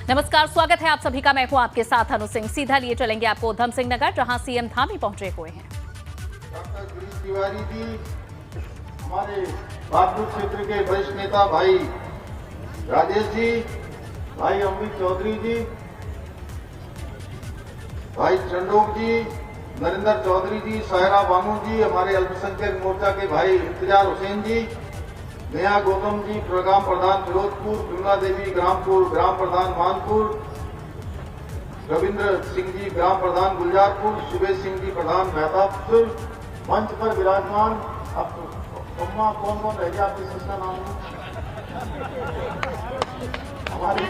नमस्कार, स्वागत है आप सभी का। मैं हूं आपके साथ अनु सिंह। सीधा लिए चलेंगे आपको उधम सिंह नगर, जहां सीएम धामी पहुंचे हुए हैं। डॉक्टर गिरीश तिवारी जी, हमारे बागपुर क्षेत्र के वरिष्ठ नेता भाई राजेश जी, भाई अमृत चौधरी जी, भाई चंडोक जी, नरेंद्र चौधरी जी, सायरा बानू जी, हमारे अल्पसंख्यक मोर्चा के भाई इंतजार हुसैन जी, नेहा गौतम जी, प्रोग्राम प्रधान फिरोजपुर, विमला देवी ग्रामपुर, ग्राम प्रधान मानपुर, रविंद्र सिंह जी, ग्राम प्रधान गुलजारपुर, सुबेश सिंह जी, प्रधान मेहताबपुर, मंच पर विराजमान। अब अम्मा कौन कौन रह गया आपकी संस्था नाम? हमारी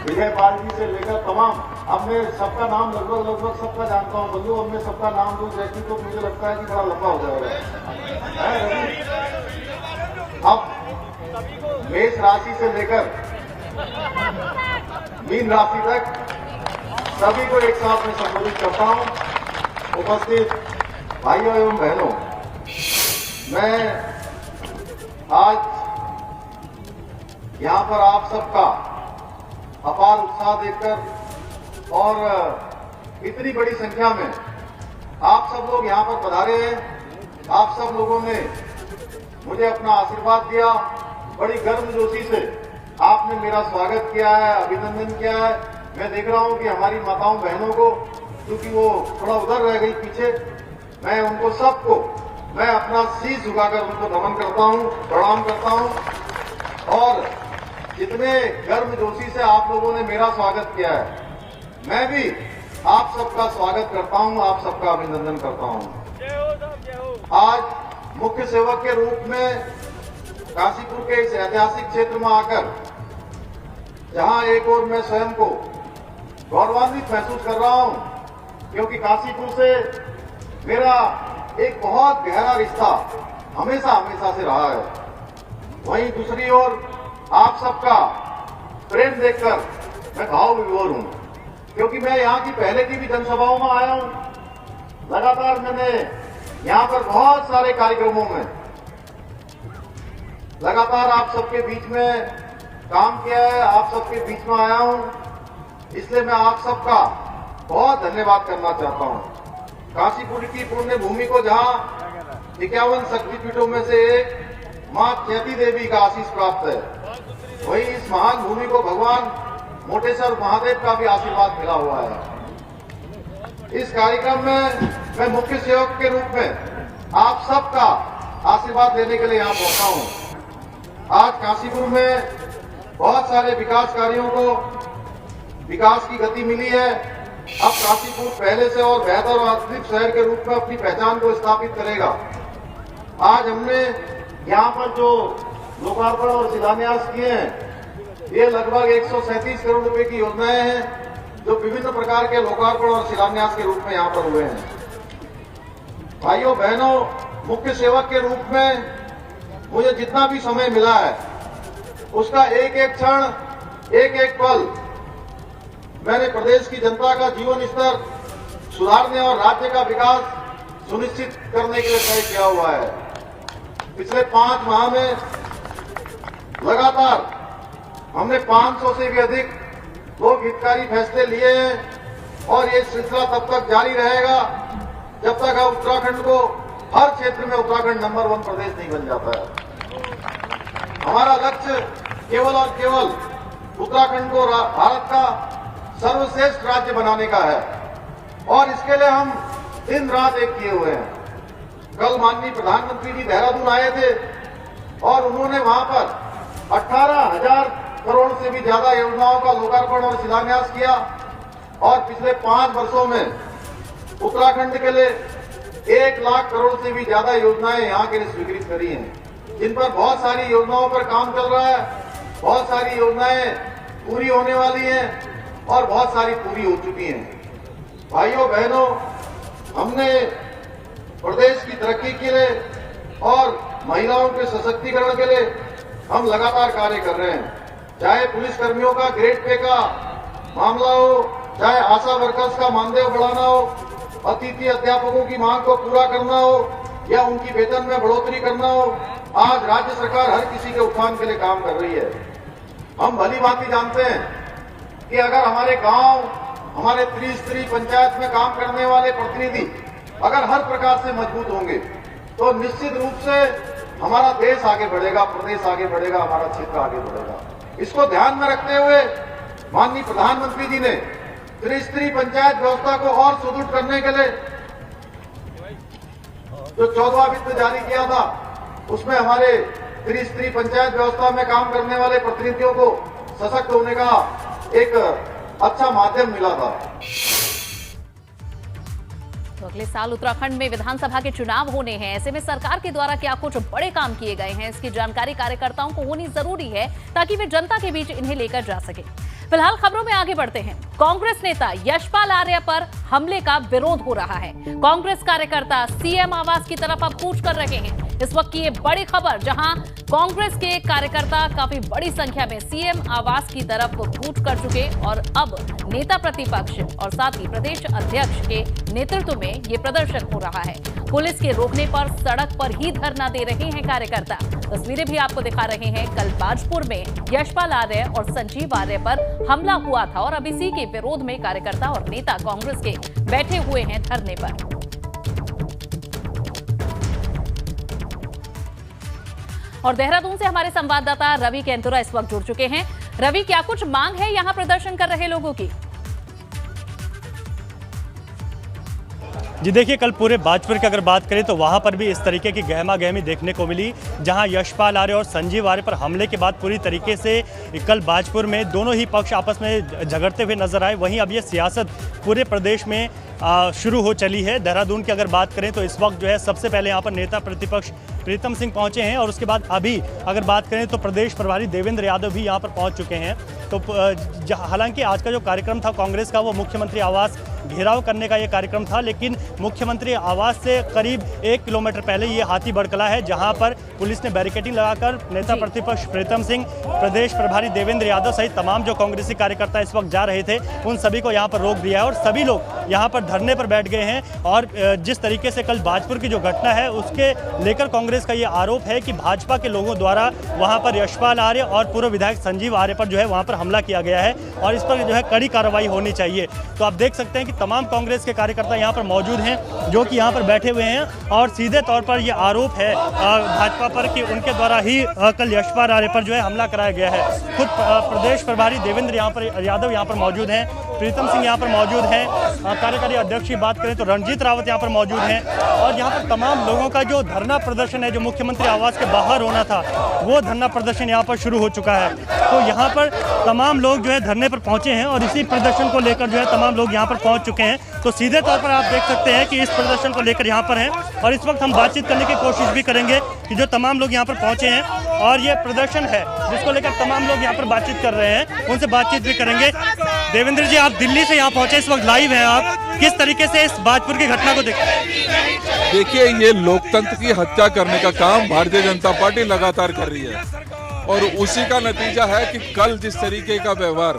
विजय पाल जी से लेकर तमाम, अब मैं सबका नाम लगभग सबका जानता हूँ। बल्लू, अब मैं सबका नाम दूं जैसी तो मुझे लगता है कि बड़ा लंबा हो जाएगा। अब मेष राशि से लेकर मीन राशि तक सभी को एक साथ में संबोधित करता हूं। उपस्थित भाइयों एवं बहनों, मैं आज यहां पर आप सबका अपार उत्साह देखकर और इतनी बड़ी संख्या में आप सब लोग यहां पर पधारे हैं। आप सब लोगों ने मुझे अपना आशीर्वाद दिया, बड़ी गर्मजोशी से आपने मेरा स्वागत किया है, अभिनंदन किया है। मैं देख रहा हूं कि हमारी माताओं बहनों को, क्योंकि वो थोड़ा उधर रह गई पीछे, मैं उनको सबको मैं अपना शीश झुकाकर उनको नमन करता हूं, प्रणाम करता हूं। और जितने गर्मजोशी से आप लोगों ने मेरा स्वागत किया है, मैं भी आप सबका स्वागत करता हूं, आप सबका अभिनंदन करता हूं। आज मुख्य सेवक के रूप में काशीपुर के इस ऐतिहासिक क्षेत्र में आकर, जहां एक और मैं स्वयं को गौरवान्वित महसूस कर रहा हूं, क्योंकि काशीपुर से मेरा एक बहुत गहरा रिश्ता हमेशा से रहा है। वहीं दूसरी ओर आप सबका प्रेम देखकर मैं भाव विभोर हूं, क्योंकि मैं यहां की पहले की भी जनसभाओं में आया हूं। लगातार मैंने यहां पर बहुत सारे कार्यक्रमों में लगातार आप सबके बीच में काम किया है, आप सबके बीच में आया हूं। इसलिए मैं आप सबका बहुत धन्यवाद करना चाहता हूं। काशीपुर की पुण्य भूमि को, जहां 51 शक्तिपीठों में से एक मां चैती देवी का आशीष प्राप्त है, वहीं इस महान भूमि को भगवान मोटेश्वर महादेव का भी आशीर्वाद मिला हुआ है। इस कार्यक्रम में मैं मुख्य सेवक के रूप में आप सबका आशीर्वाद लेने के लिए यहां पहुंचा हूं। आज काशीपुर में बहुत सारे विकास कार्यों को विकास की गति मिली है। अब काशीपुर पहले से और बेहतर और आधुनिक शहर के रूप में अपनी पहचान को स्थापित करेगा। आज हमने यहाँ पर जो लोकार्पण और शिलान्यास किए हैं, ये लगभग 137 करोड़ रुपए की योजनाएं हैं, जो विभिन्न प्रकार के लोकार्पण और शिलान्यास के रूप में यहाँ पर हुए हैं। भाइयों बहनों, मुख्य सेवक के रूप में मुझे जितना भी समय मिला है, उसका एक एक क्षण, एक एक पल मैंने प्रदेश की जनता का जीवन स्तर सुधारने और राज्य का विकास सुनिश्चित करने के लिए तय किया हुआ है। पिछले 5 माह में लगातार हमने 500 से भी अधिक लोक हितकारी फैसले लिए हैं, और ये सिलसिला तब तक जारी रहेगा जब तक अब उत्तराखंड को हर क्षेत्र में उत्तराखंड नंबर 1 प्रदेश नहीं बन जाता है। हमारा लक्ष्य केवल और केवल उत्तराखंड को भारत का सर्वश्रेष्ठ राज्य बनाने का है, और इसके लिए हम दिन रात एक किए हुए हैं। कल माननीय प्रधानमंत्री जी देहरादून आए थे, और उन्होंने वहां पर 18,000 करोड़ से भी ज्यादा योजनाओं का लोकार्पण और शिलान्यास किया, और पिछले 5 वर्षों में उत्तराखंड के लिए 1 लाख करोड़ से भी ज्यादा योजनाएं यहाँ के लिए स्वीकृत करी हैं, जिन पर बहुत सारी योजनाओं पर काम चल रहा है। बहुत सारी योजनाएं पूरी होने वाली हैं और बहुत सारी पूरी हो चुकी हैं। भाइयों बहनों, हमने प्रदेश की तरक्की के लिए और महिलाओं के सशक्तिकरण के लिए हम लगातार कार्य कर रहे हैं। चाहे पुलिस कर्मियों का ग्रेड पे का मामला हो, चाहे आशा वर्कर्स का मानदेय बढ़ाना हो, अतिथि अध्यापकों की मांग को पूरा करना हो, या उनकी वेतन में बढ़ोतरी करना हो, आज राज्य सरकार हर किसी के उत्थान के लिए काम कर रही है। हम भली भांति जानते हैं कि अगर हमारे गांव, हमारे त्रिस्तरीय पंचायत में काम करने वाले प्रतिनिधि अगर हर प्रकार से मजबूत होंगे तो निश्चित रूप से हमारा देश आगे बढ़ेगा, प्रदेश आगे बढ़ेगा, हमारा क्षेत्र आगे बढ़ेगा। इसको ध्यान में रखते हुए माननीय प्रधानमंत्री जी ने त्रिस्तरीय पंचायत व्यवस्था को और सुदृढ़ करने के लिए जो 14वां वित्त जारी किया था, उसमें हमारे त्रिस्तरीय पंचायत व्यवस्था में काम करने वाले प्रतिनिधियों को सशक्त होने का एक अच्छा माध्यम मिला था। तो अगले साल उत्तराखंड में विधानसभा के चुनाव होने हैं। ऐसे में सरकार के द्वारा क्या कुछ बड़े काम किए गए हैं, इसकी जानकारी कार्यकर्ताओं को होनी जरूरी है ताकि वे जनता के बीच इन्हें लेकर जा सके। फिलहाल खबरों में आगे बढ़ते हैं। कांग्रेस नेता यशपाल आर्य पर हमले का विरोध हो रहा है। कांग्रेस कार्यकर्ता सीएम आवास की तरफ अब कूच कर रहे हैं। इस वक्त की ये बड़ी खबर, जहां कांग्रेस के कार्यकर्ता काफी बड़ी संख्या में सीएम आवास की तरफ कूच कर चुके और अब नेता प्रतिपक्ष और साथ ही प्रदेश अध्यक्ष के नेतृत्व में ये प्रदर्शन हो रहा है। पुलिस के रोकने पर सड़क पर ही धरना दे रहे हैं कार्यकर्ता। तस्वीरें भी आपको दिखा रहे हैं। कल बाजपुर में यशपाल आर्य और संजीव आर्य पर हमला हुआ था और अब इसी के विरोध में कार्यकर्ता और नेता कांग्रेस के बैठे हुए हैं धरने पर। और देहरादून से हमारे संवाददाता रवि केंतुरा इस वक्त जुड़ चुके हैं। रवि, क्या कुछ मांग है यहां प्रदर्शन कर रहे लोगों की? जी देखिए, कल पूरे बाजपुर की अगर बात करें तो वहाँ पर भी इस तरीके की गहमा गहमी देखने को मिली, जहाँ यशपाल आर्य और संजीव आर्य पर हमले के बाद पूरी तरीके से कल बाजपुर में दोनों ही पक्ष आपस में झगड़ते हुए नजर आए। वहीं अब ये सियासत पूरे प्रदेश में शुरू हो चली है। देहरादून की अगर बात करें तो इस वक्त जो है सबसे पहले यहाँ पर नेता प्रतिपक्ष प्रीतम सिंह पहुँचे हैं और उसके बाद अभी अगर बात करें तो प्रदेश प्रभारी देवेंद्र यादव भी यहाँ पर पहुँच चुके हैं। तो हालांकि आज का जो कार्यक्रम था कांग्रेस का, वो मुख्यमंत्री आवास घेराव करने का ये कार्यक्रम था, लेकिन मुख्यमंत्री आवास से करीब 1 किलोमीटर पहले ये हाथी बड़कला है, जहां पर पुलिस ने बैरिकेडिंग लगाकर नेता प्रतिपक्ष प्रीतम सिंह, प्रदेश प्रभारी देवेंद्र यादव सहित तमाम जो कांग्रेसी कार्यकर्ता इस वक्त जा रहे थे उन सभी को यहां पर रोक दिया है और सभी लोग यहां पर धरने पर बैठ गए हैं। और जिस तरीके से कल बाजपुर की जो घटना है उसके लेकर कांग्रेस का ये आरोप है कि भाजपा के लोगों द्वारा वहाँ पर यशपाल आर्य और पूर्व विधायक संजीव आर्य पर जो है वहाँ पर हमला किया गया है और इस पर जो है कड़ी कार्रवाई होनी चाहिए। तो आप देख सकते हैं कि तमाम कांग्रेस के कार्यकर्ता यहाँ पर मौजूद हैं जो कि यहाँ पर बैठे हुए हैं और सीधे तौर पर ये आरोप है भाजपा पर कि उनके द्वारा ही कल यशपाल आर्य पर जो है हमला कराया गया है। खुद प्रदेश प्रभारी देवेंद्र यादव यहाँ पर मौजूद हैं, प्रीतम सिंह यहाँ पर मौजूद हैं, कार्यकारी अध्यक्ष की बात करें तो रणजीत रावत यहाँ पर मौजूद हैं और यहाँ पर तमाम लोगों का जो धरना प्रदर्शन है, जो मुख्यमंत्री आवास के बाहर होना था, वो धरना प्रदर्शन यहाँ पर शुरू हो चुका है। तो यहाँ पर तमाम लोग जो है धरने पर पहुँचे हैं और इसी प्रदर्शन को लेकर जो है तमाम लोग यहाँ पर पहुँच चुके हैं। तो सीधे तौर पर आप देख सकते हैं कि इस प्रदर्शन को लेकर यहाँ पर हैं और इस वक्त हम बातचीत करने की कोशिश भी करेंगे कि जो तमाम लोग यहाँ पर पहुँचे हैं और ये प्रदर्शन है जिसको लेकर तमाम लोग यहाँ पर बातचीत कर रहे हैं, उनसे बातचीत भी करेंगे। देवेंद्र जी, आप दिल्ली से यहाँ पहुँचे, इस वक्त लाइव हैं आप, किस तरीके से इस बाजपुर की घटना को देखते? देखिए, ये लोकतंत्र की हत्या करने का काम भारतीय जनता पार्टी लगातार कर रही है और उसी का नतीजा है कि कल जिस तरीके का व्यवहार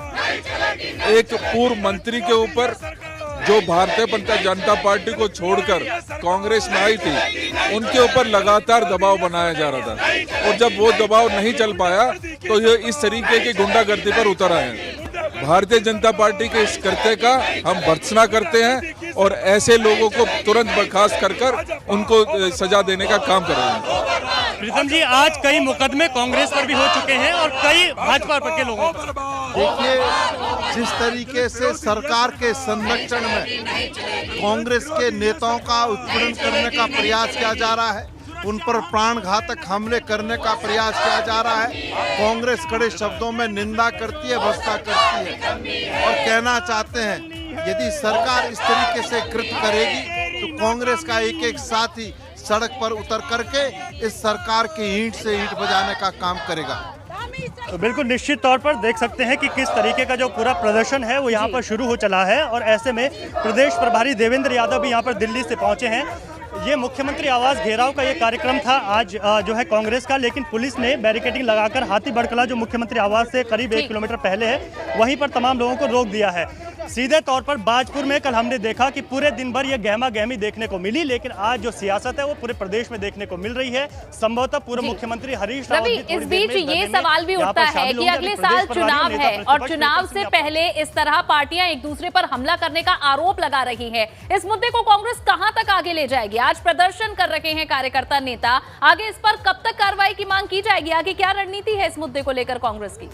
एक पूर्व मंत्री के ऊपर जो भारतीय जनता पार्टी को छोड़कर कांग्रेस में आई थी, उनके ऊपर लगातार दबाव बनाया जा रहा था और जब वो दबाव नहीं चल पाया तो ये इस तरीके की गुंडागर्दी पर उतर आए हैं। भारतीय जनता पार्टी के इस कृत्य का हम भर्त्सना करते हैं और ऐसे लोगों को तुरंत बर्खास्त कर उनको सजा देने का काम कर रहे हैं। प्रीतम जी, आज कई मुकदमे कांग्रेस पर भी हो चुके हैं और कई भाजपा पर के लोगों पर। देखिए, जिस तरीके से सरकार के संरक्षण में कांग्रेस के नेताओं का उत्पीड़न करने का प्रयास किया जा रहा है, उन पर प्राण घातक हमले करने का प्रयास किया जा रहा है, कांग्रेस कड़े शब्दों में निंदा करती है, भत्सा करती है और कहना चाहते हैं यदि सरकार इस तरीके से कृत्य करेगी तो कांग्रेस का एक एक साथी सड़क पर उतर करके इस सरकार की ईंट से ईंट बजाने का काम करेगा। तो बिल्कुल निश्चित तौर पर देख सकते हैं कि किस तरीके का जो पूरा प्रदर्शन है वो यहाँ पर शुरू हो चला है और ऐसे में प्रदेश प्रभारी देवेंद्र यादव भी यहाँ पर दिल्ली से पहुँचे हैं। ये मुख्यमंत्री आवास घेराव का ये कार्यक्रम था आज जो है कांग्रेस का, लेकिन पुलिस ने बैरिकेडिंग लगाकर हाथी बड़कला जो मुख्यमंत्री आवास से करीब 1 किलोमीटर पहले है वहीं पर तमाम लोगों को रोक दिया है। सीधे तौर पर बाजपुर में कल हमने देखा कि पूरे दिन भर यह गहमा गहमी देखने को मिली, लेकिन आज जो सियासत है वो पूरे प्रदेश में देखने को मिल रही है। संभवतः पूर्व मुख्यमंत्री हरीश रावत रवि, इस बीच ये सवाल भी उठता है कि अगले साल चुनाव है और चुनाव से पहले इस तरह पार्टियां एक दूसरे पर हमला करने का आरोप लगा रही है। इस मुद्दे को कांग्रेस कहां तक आगे ले जाएगी? आज प्रदर्शन कर रहे हैं कार्यकर्ता नेता, आगे इस पर कब तक कार्रवाई की मांग की जाएगी? आगे क्या रणनीति है इस मुद्दे को लेकर कांग्रेस की?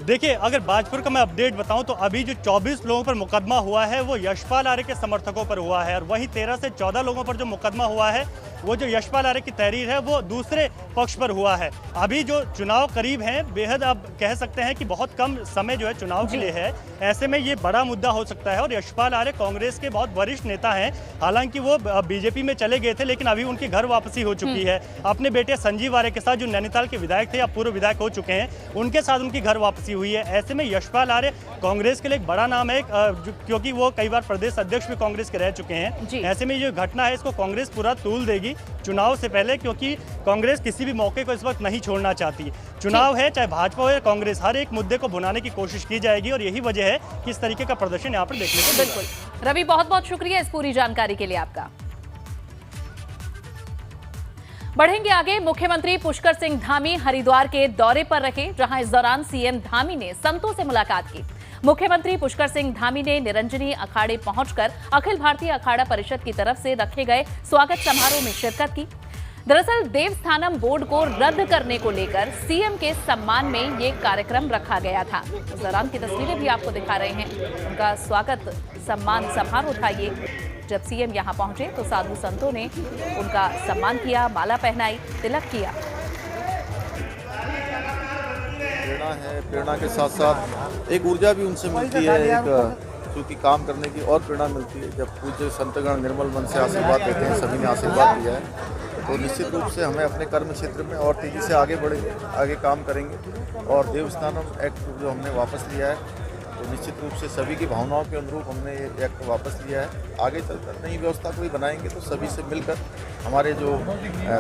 देखिए, अगर बाजपुर का मैं अपडेट बताऊं तो अभी जो 24 लोगों पर मुकदमा हुआ है वो यशपाल आर्य के समर्थकों पर हुआ है, और वहीं 13 से 14 लोगों पर जो मुकदमा हुआ है वो जो यशपाल आर्य की तहरीर है वो दूसरे पक्ष पर हुआ है। अभी जो चुनाव करीब हैं, बेहद अब कह सकते हैं कि बहुत कम समय जो है चुनाव के लिए है, ऐसे में ये बड़ा मुद्दा हो सकता है। और यशपाल आर्य कांग्रेस के बहुत वरिष्ठ नेता हैं, हालांकि वो बीजेपी में चले गए थे, लेकिन अभी उनकी घर वापसी हो चुकी है। अपने बेटे संजीव आर्य के साथ, जो नैनीताल के विधायक थे या पूर्व विधायक हो चुके हैं, उनके साथ उनकी घर वापसी हुई है। ऐसे में यशपाल आर्य कांग्रेस के लिए एक बड़ा नाम है, क्योंकि वो कई बार प्रदेश अध्यक्ष भी कांग्रेस के रह चुके हैं। ऐसे में जो घटना है इसको कांग्रेस पूरा तूल देगी चुनाव से पहले, क्योंकि कांग्रेस किसी भी मौके को इस वक्त नहीं छोड़ना चाहती। चुनाव है, चाहे भाजपा हो या कांग्रेस, हर एक मुद्दे को भुनाने की कोशिश की जाएगी, और यही वजह है कि इस तरीके का प्रदर्शन यहाँ पर देखने को मिला। बिल्कुल रवि, बहुत बहुत शुक्रिया इस पूरी जानकारी के लिए आपका। बढ़ेंगे आगे। मुख्यमंत्री पुष्कर सिंह धामी हरिद्वार के दौरे पर रहे, जहां इस दौरान सीएम धामी ने संतों से मुलाकात की। मुख्यमंत्री पुष्कर सिंह धामी ने निरंजनी अखाड़े पहुंचकर अखिल भारतीय अखाड़ा परिषद की तरफ से रखे गए स्वागत समारोह में शिरकत की। दरअसल देवस्थानम बोर्ड को रद्द करने को लेकर सीएम के सम्मान में ये कार्यक्रम रखा गया था। उस दौरान की तस्वीरें भी आपको दिखा रहे हैं। उनका स्वागत सम्मान समारोह था ये। जब सीएम यहां पहुंचे तो साधु संतों ने उनका सम्मान किया, माला पहनाई, तिलक किया। प्रेरणा है, प्रेरणा के साथ साथ एक ऊर्जा भी उनसे मिलती है, एक क्योंकि काम करने की और प्रेरणा मिलती है। जब पूज्य संतगण निर्मल मन से आशीर्वाद देते हैं, सभी ने आशीर्वाद दिया है, तो निश्चित रूप से हमें अपने कर्म क्षेत्र में और तेज़ी से आगे बढ़ेंगे, आगे काम करेंगे। और देवस्थानम एक्ट जो हमने वापस लिया है, तो निश्चित रूप से सभी की भावनाओं के अनुरूप हमने ये एक्ट वापस लिया है। आगे चलकर नई व्यवस्था कोई बनाएंगे तो सभी से मिलकर हमारे जो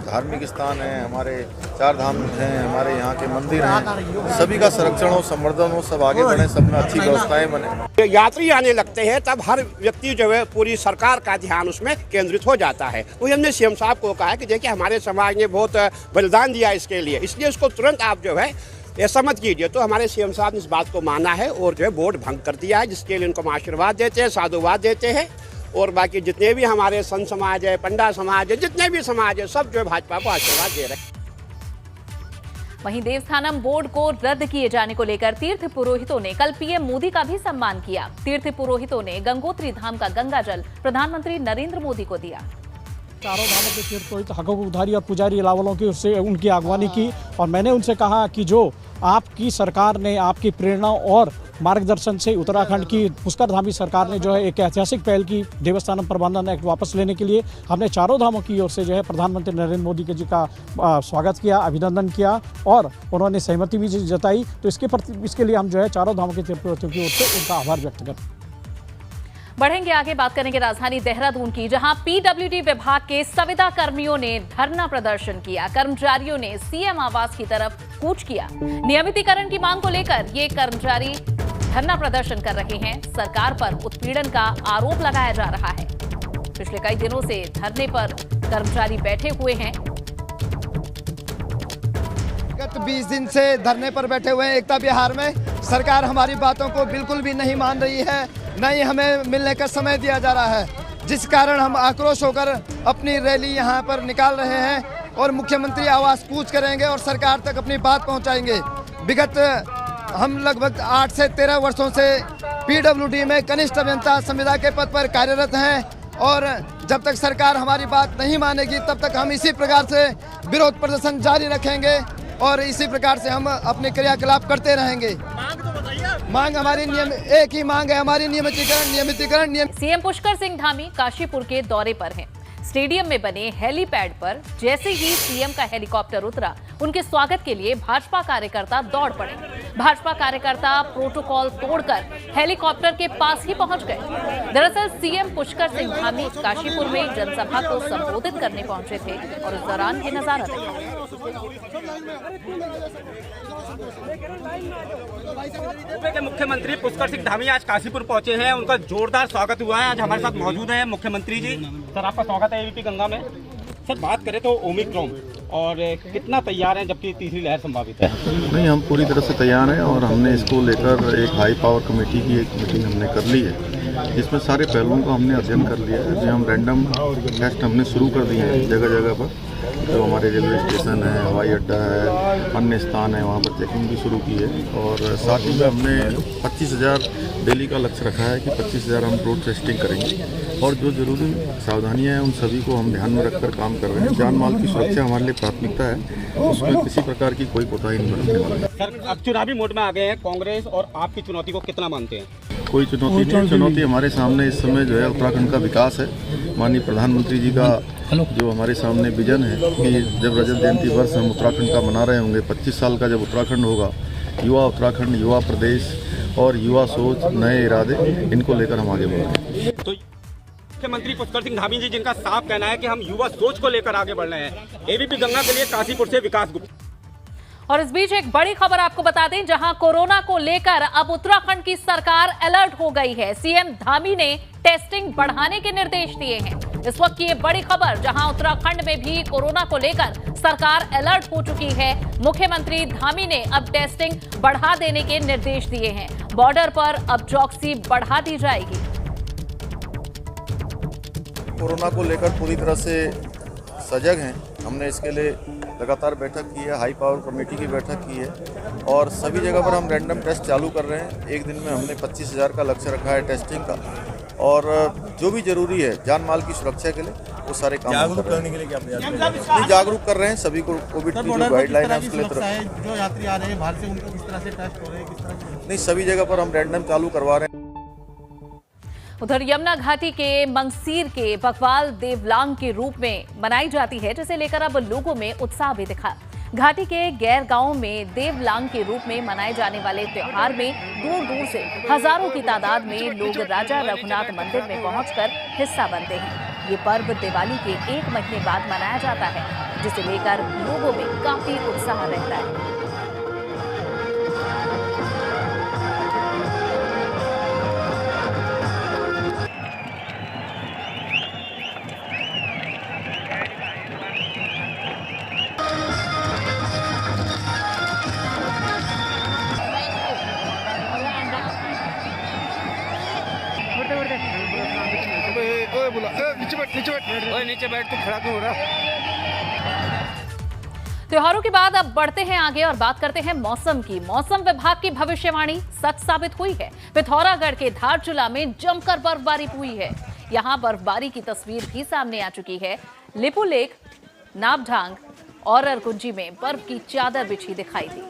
धार्मिक स्थान हैं, हमारे चार धाम हैं, हमारे यहाँ के मंदिर हैं, सभी का संरक्षण हो, संवर्धन हो, सब आगे बढ़े, सब में अच्छी व्यवस्थाएं बने। यात्री आने लगते हैं तब हर व्यक्ति जो है पूरी सरकार का ध्यान उसमें केंद्रित हो जाता है। वही हमने सीएम साहब को कहा कि देखिए हमारे समाज ने बहुत बलिदान दिया इसके लिए, इसलिए उसको तुरंत आप जो है ऐसा मत कीजिए। तो हमारे सीएम साहब ने इस बात को माना है और जो है बोर्ड भंग कर दिया है, जिसके लिए उनको आशीर्वाद देते हैं, साधुवाद देते हैं। और बाकी जितने भी हमारे संत समाज है, पंडा समाज है, जितने भी समाज है, सब जो है भाजपा को आशीर्वाद दे रहे हैं। वहीं देवस्थानम बोर्ड को रद्द किए जाने को लेकर तीर्थ पुरोहितों ने कल पीएम मोदी का भी सम्मान किया। तीर्थ पुरोहितों ने गंगोत्री धाम का गंगा जल प्रधानमंत्री नरेंद्र मोदी को दिया। चारों धामों के तीर्थ पुरोहित, हकों और पुजारी अलावलों की उससे उनकी अगवानी की, और मैंने उनसे कहा कि जो आपकी सरकार ने आपकी प्रेरणा और मार्गदर्शन से उत्तराखंड की पुष्कर धामी सरकार ने जो है एक ऐतिहासिक पहल की, देवस्थानम प्रबंधन एक्ट वापस लेने के लिए हमने चारों धामों की ओर से जो है प्रधानमंत्री नरेंद्र मोदी जी का स्वागत किया, अभिनंदन किया, और उन्होंने सहमति भी जताई। तो इसके लिए हम जो है चारों धामों के तीर्थ पुरोहितों की ओर से उनका आभार व्यक्त करते हैं। बढ़ेंगे आगे, बात करेंगे राजधानी देहरादून की, जहां पीडब्ल्यूडी विभाग के संविदा कर्मियों ने धरना प्रदर्शन किया। कर्मचारियों ने सीएम आवास की तरफ कूच किया। नियमितीकरण की मांग को लेकर ये कर्मचारी धरना प्रदर्शन कर रहे हैं। सरकार पर उत्पीड़न का आरोप लगाया जा रहा है। पिछले कई दिनों से धरने पर कर्मचारी बैठे हुए हैं। गत 20 दिन से धरने पर बैठे हुए हैं एकता विहार में। सरकार हमारी बातों को बिल्कुल भी नहीं मान रही है, न ही हमें मिलने का समय दिया जा रहा है, जिस कारण हम आक्रोश होकर अपनी रैली यहाँ पर निकाल रहे हैं और मुख्यमंत्री आवास कूच करेंगे और सरकार तक अपनी बात पहुँचाएंगे। विगत हम लगभग 8 से 13 वर्षों से पीडब्ल्यूडी में कनिष्ठ अभियंता संविदा के पद पर कार्यरत हैं, और जब तक सरकार हमारी बात नहीं मानेगी तब तक हम इसी प्रकार से विरोध प्रदर्शन जारी रखेंगे और इसी प्रकार से हम अपने क्रियाकलाप करते रहेंगे। मांग हमारी एक ही मांग है, हमारी नियमितीकरण। सीएम पुष्कर सिंह धामी काशीपुर के दौरे पर हैं। स्टेडियम में बने हेलीपैड पर जैसे ही सीएम का हेलीकॉप्टर उतरा, उनके स्वागत के लिए भाजपा कार्यकर्ता दौड़ पड़े। भाजपा कार्यकर्ता प्रोटोकॉल तोड़कर हेलीकॉप्टर के पास ही पहुंच गए। दरअसल सीएम पुष्कर सिंह धामी काशीपुर में जनसभा को संबोधित करने पहुंचे थे और इस दौरान ये नजारा देखा। सूबे के मुख्यमंत्री पुष्कर सिंह धामी आज काशीपुर पहुंचे हैं। उनका जोरदार स्वागत हुआ है। आज हमारे साथ मौजूद हैं मुख्यमंत्री जी। सर, आपका स्वागत है एबीपी गंगा में। सर, बात करें तो ओमिक्रॉन और कितना तैयार हैं जबकि तीसरी लहर संभावित है? नहीं, हम पूरी तरह से तैयार हैं और हमने इसको लेकर एक हाई पावर कमेटी की एक मीटिंग हमने कर ली है, जिसमें सारे पहलुओं का हमने अध्ययन कर लिया है। जो हम रैंडम टेस्ट हमने शुरू कर दिए हैं जगह जगह पर, जो हमारे रेलवे स्टेशन है, हवाई अड्डा है, अन्य स्थान है, वहाँ पर चेकिंग भी शुरू की है। और साथ ही में हमने 25,000 डेली का लक्ष्य रखा है कि 25,000 हम रोड टेस्टिंग करेंगे। और जो जरूरी सावधानियां हैं उन सभी को हम ध्यान में रखकर काम कर रहे हैं। जान माल की सुरक्षा हमारे लिए प्राथमिकता है, उसमें किसी प्रकार की कोई कोताही नहीं बरतने वाली। सर, अब चुनावी मोड में आ गए हैं कांग्रेस और आपकी चुनौती को कितना मानते हैं? कोई चुनौती नहीं है। चुनौती हमारे सामने इस समय जो है उत्तराखंड का विकास है। माननीय प्रधानमंत्री जी का जो हमारे सामने विजन है कि जब रजत जयंती वर्ष हम उत्तराखंड का मना रहे होंगे, 25 साल का जब उत्तराखंड होगा, युवा उत्तराखंड, युवा प्रदेश और युवा सोच, नए इरादे, इनको लेकर हम आगे बढ़ रहे हैं। तो मुख्यमंत्री पुष्कर सिंह धामी जी, जिनका साफ कहना है कि हम युवा सोच को लेकर आगे बढ़ रहे हैं। एबीपी गंगा के लिए काशीपुर से विकास गुप्ता। और इस बीच एक बड़ी खबर आपको बता दें, जहां कोरोना को लेकर अब उत्तराखंड की सरकार अलर्ट हो गई है। सीएम धामी ने टेस्टिंग बढ़ाने के निर्देश दिए हैं। इस वक्त की ये बड़ी खबर, जहां उत्तराखंड में भी कोरोना को लेकर सरकार अलर्ट हो चुकी है। मुख्यमंत्री धामी ने अब टेस्टिंग बढ़ा देने के निर्देश दिए हैं। बॉर्डर पर अब चौकसी बढ़ा दी जाएगी। कोरोना को लेकर पूरी तरह से सजग हैं। हमने इसके लिए लगातार बैठक की है, हाई पावर कमेटी की बैठक की है और सभी जगह पर हम रैंडम टेस्ट चालू कर रहे हैं। एक दिन में हमने 25,000 का लक्ष्य रखा है टेस्टिंग का, और जो भी जरूरी है जान माल की सुरक्षा के लिए वो सारे काम जागरूक करने के लिए क्या प्रयास जागरूक कर रहे हैं सभी को। कोविड की जो गाइडलाइन है उसके लिए जो यात्री आ रहे हैं बाहर से, उनको किस तरह से टेस्ट हो रहे हैं, किस तरह से? नहीं, सभी जगह पर हम रैंडम चालू करवा रहे हैं। उधर यमुना घाटी के मंगसीर के बकवाल देवलांग के रूप में मनाई जाती है, जिसे लेकर अब लोगों में उत्साह भी दिखा। घाटी के गैर गांव में देवलांग के रूप में मनाए जाने वाले त्योहार में दूर दूर से हजारों की तादाद में लोग राजा रघुनाथ मंदिर में पहुंचकर हिस्सा बनते हैं। ये पर्व दिवाली के 1 महीने बाद मनाया जाता है, जिसे लेकर लोगों में काफी उत्साह रहता है। नीचे बैठ तो खड़ा क्यों हो रहा? त्योहारों के बाद अब बढ़ते हैं आगे और बात करते हैं मौसम की। मौसम विभाग की भविष्यवाणी सच साबित हुई है। पिथौरागढ़ के धारचूला में जमकर बर्फबारी हुई है। यहां बर्फबारी की तस्वीर भी सामने आ चुकी है। लिपुलेख, नाबढांग और अरकुंजी में बर्फ की चादर बिछी दिखाई दी।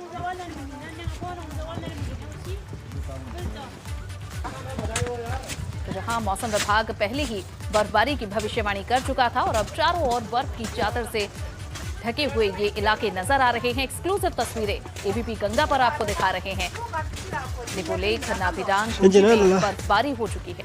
जहां मौसम विभाग पहले ही बर्फबारी की भविष्यवाणी कर चुका था और अब चारों ओर बर्फ की चादर से ढके हुए ये इलाके नजर आ रहे हैं। एक्सक्लूसिव तस्वीरें एबीपी गंगा पर आपको दिखा रहे हैं। लिपुलेख, नाबढांग में बर्फबारी हो चुकी है।